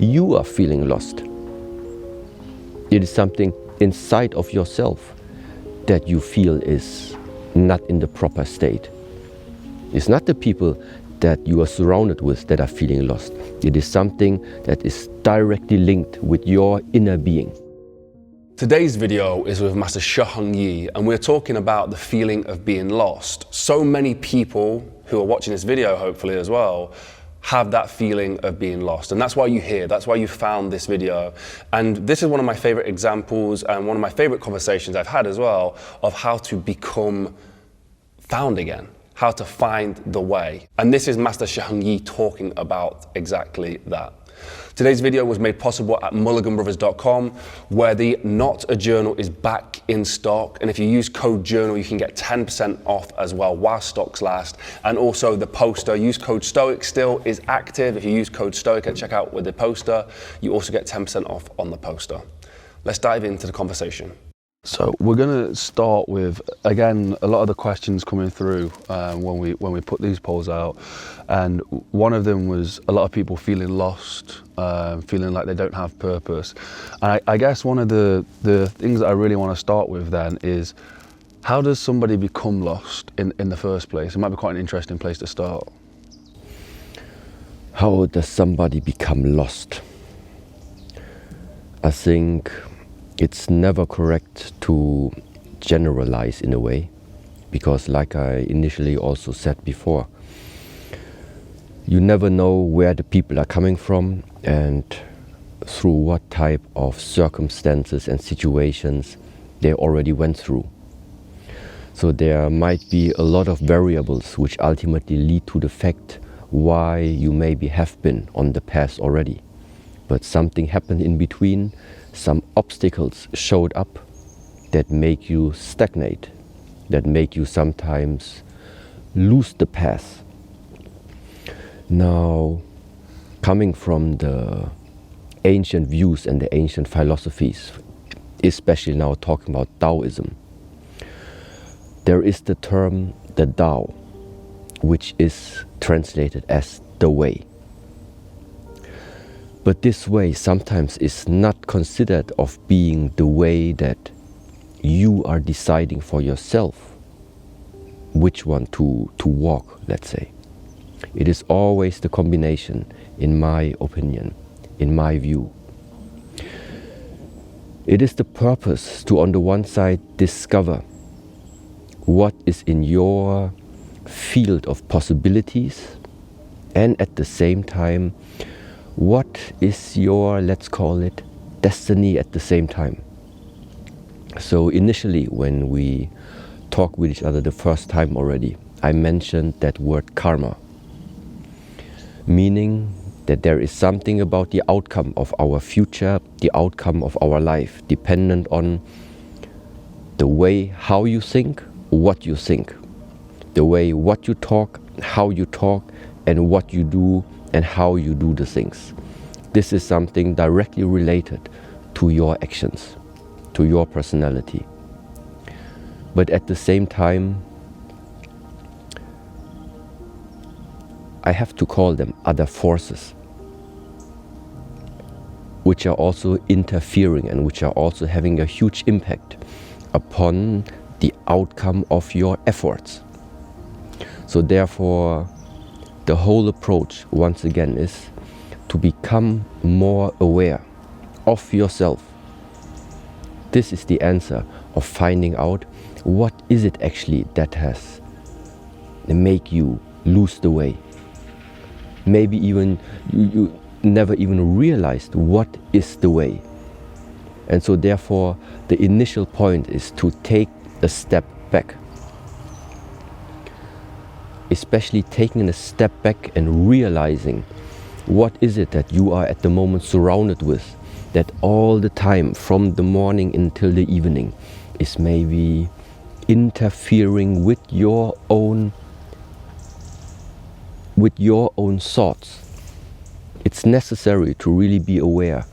you are feeling lost. It is something inside of yourself that you feel is not in the proper state. It's not the people that you are surrounded with that are feeling lost. It is something that is directly linked with your inner being. Today's video is with Master Shi Heng Yi, and we're talking about the feeling of being lost. So many people who are watching this video, hopefully as well, have that feeling of being lost. And that's why you're here, that's why you found this video. And this is one of my favorite examples and one of my favorite conversations I've had as well of how to become found again, how to find the way. And this is Master Shi Heng Yi talking about exactly that. Today's video was made possible at mulliganbrothers.com, where the Not a Journal is back in stock. And if you use code JOURNAL, you can get 10% off as well while stocks last. And also the poster, use code STOIC still is active. If you use code STOIC at checkout with the poster, you also get 10% off on the poster. Let's dive into the conversation. So we're going to start with, again, a lot of the questions coming through when we put these polls out, and one of them was a lot of people feeling lost, feeling like they don't have purpose. And I guess one of the things that I really want to start with then is, how does somebody become lost in the first place? It might be quite an interesting place to start. How does somebody become lost? I think it's never correct to generalize in a way, because like I initially also said before, you never know where the people are coming from and through what type of circumstances and situations they already went through. So there might be a lot of variables which ultimately lead to the fact why you maybe have been on the path already. But something happened in between, some obstacles showed up that make you stagnate, that make you sometimes lose the path. Now, coming from the ancient views and the ancient philosophies, especially now talking about Taoism, there is the term the Tao, which is translated as the way. But this way sometimes is not considered of being the way that you are deciding for yourself which one to walk, let's say. It is always the combination, in my opinion, in my view. It is the purpose to, on the one side, discover what is in your field of possibilities, and at the same time, what is your, let's call it, destiny at the same time. So initially, when we talked with each other the first time already, I mentioned that word karma, meaning that there is something about the outcome of our future, the outcome of our life, dependent on the way how you think, what you think, the way what you talk, how you talk, and what you do, and how you do the things. This is something directly related to your actions, to your personality. But at the same time, I have to call them other forces, which are also interfering and which are also having a huge impact upon the outcome of your efforts. So therefore, the whole approach, once again, is to become more aware of yourself. This is the answer of finding out what is it actually that has make you lose the way. Maybe even you never even realized what is the way. And so therefore, the initial point is to take a step back. Especially taking a step back and realizing what is it that you are at the moment surrounded with, that all the time from the morning until the evening is maybe interfering with your own thoughts. It's necessary to really be aware.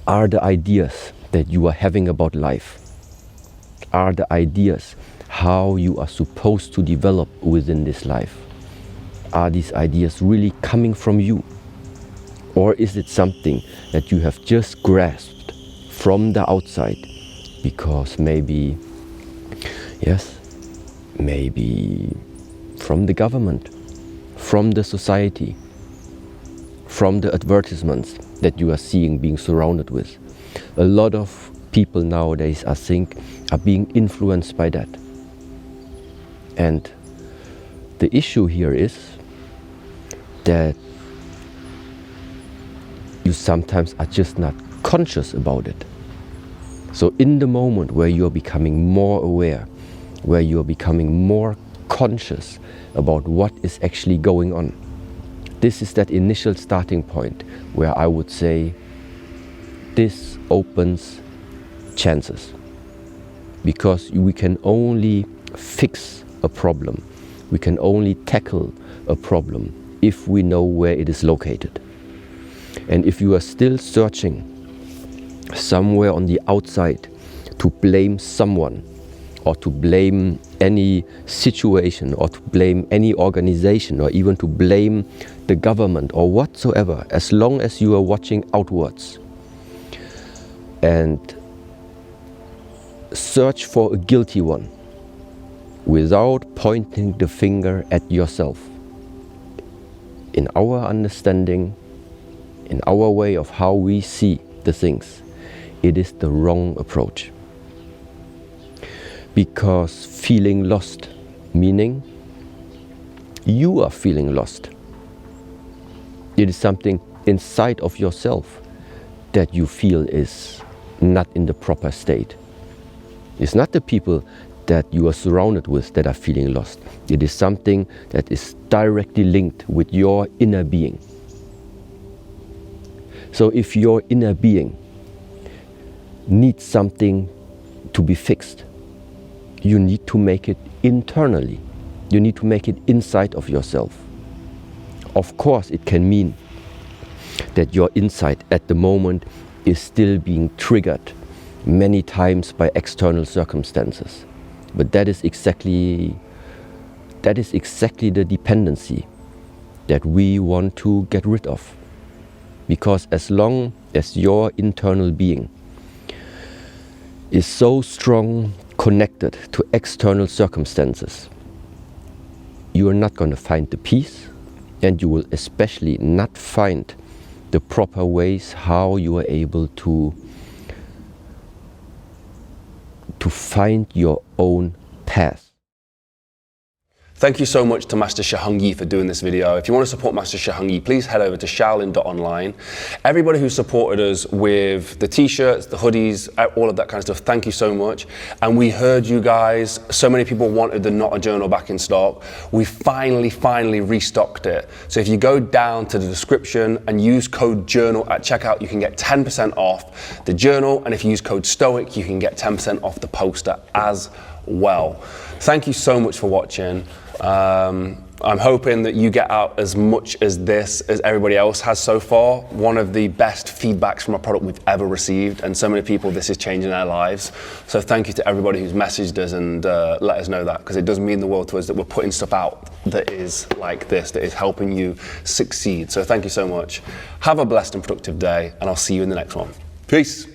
Are the ideas that you are having about life, are the ideas how you are supposed to develop within this life, are these ideas really coming from you? Or is it something that you have just grasped from the outside because maybe, yes, maybe from the government, from the society, from the advertisements that you are seeing being surrounded with? A lot of people nowadays, I think, are being influenced by that. And the issue here is that you sometimes are just not conscious about it. So in the moment where you're becoming more aware, where you're becoming more conscious about what is actually going on, this is that initial starting point where I would say this opens chances. Because we can only fix a problem, we can only tackle a problem if we know where it is located. And if you are still searching somewhere on the outside to blame someone, or to blame any situation, or to blame any organization, or even to blame the government or whatsoever, as long as you are watching outwards and search for a guilty one without pointing the finger at yourself, in our understanding, in our way of how we see the things, it is the wrong approach. Because feeling lost, meaning you are feeling lost. It is something inside of yourself that you feel is not in the proper state. It's not the people that you are surrounded with that are feeling lost. It is something that is directly linked with your inner being. So if your inner being needs something to be fixed, you need to make it internally. You need to make it inside of yourself. Of course, it can mean that your inside at the moment is still being triggered many times by external circumstances. But that is exactly the dependency that we want to get rid of. Because as long as your internal being is so strong connected to external circumstances, you are not going to find the peace, and you will especially not find the proper ways how you are able to find your own path. Thank you so much to Master Shi Heng Yi for doing this video. If you want to support Master Shi Heng Yi, please head over to shaolin.online. Everybody who supported us with the t-shirts, the hoodies, all of that kind of stuff, thank you so much. And we heard you guys, so many people wanted the Not a Journal back in stock. We finally restocked it. So if you go down to the description and use code JOURNAL at checkout, you can get 10% off the journal. And if you use code STOIC, you can get 10% off the poster as well. Thank you so much for watching. I'm hoping that you get out as much as this as everybody else has so far. One of the best feedbacks from a product we've ever received, and so many people, this is changing their lives. So thank you to everybody who's messaged us and let us know that, because it does mean the world to us that we're putting stuff out that is like this, that is helping you succeed. So thank you so much. Have a blessed and productive day, and I'll see you in the next one. Peace.